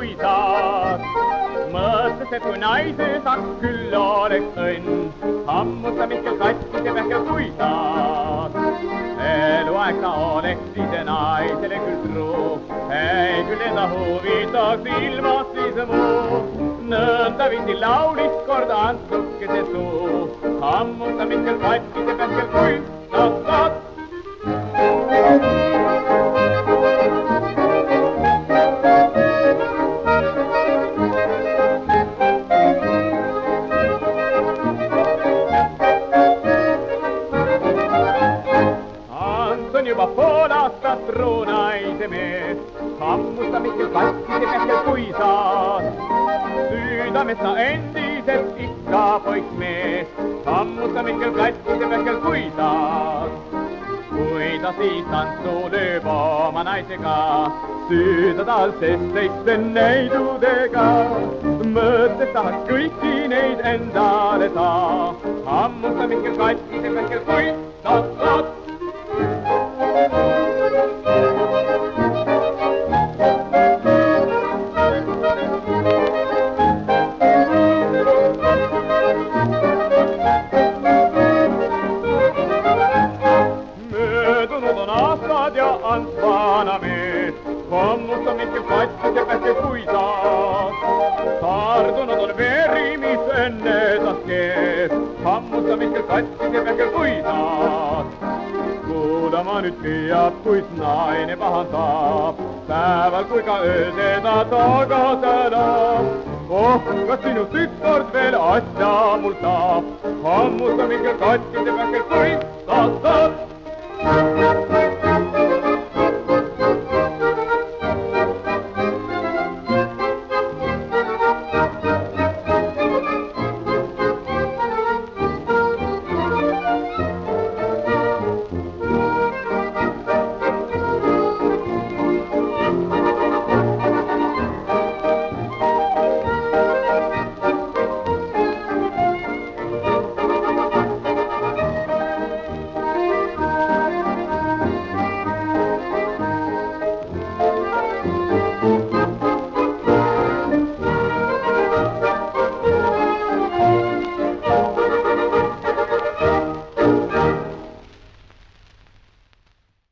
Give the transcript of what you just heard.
puisad. Mõtles, et kui naise saaks, küll oleks õnn, hammusta Mihkel kattis ja Pähkel puisad. Eluaeg ta oleks siis naisele küll truu, ei küll enda huvitaks ilmast siis muu. Nõnda viisi laulis kord Antsukese suu, hammusta Mihkel kattis ja Pähkel puisad. Juba pool aastat truunaise mees, hammusta Mihkel kattis ja Pähkel puisad. Südames ta endiselt ikka poissmees, hammusta Mihkel kattis ja Pähkel puisad. Kui ta siis tantsu lööb oma naisega, süüda tal sest teiste neidudega. Mõttes tahaks kõiki neid endale saa, hammusta Mihkel kattis ja Pähkel puisad. Möödunud on aastad ja Ants vana mees, hammusta Mihkel kattis ja Pähkel puisad. Tardunud on veri, mis enne tas kees, hammusta Mihkel kattis ja Pähkel puisad. Kuulama nüüd püüab, kuis naine pahandab, päeval kui ka ööl teda tagasi elab. Oh, kas sinust ükskord veel asja mul saab, hammusta Mihkel kattis ja Pähkel puisad.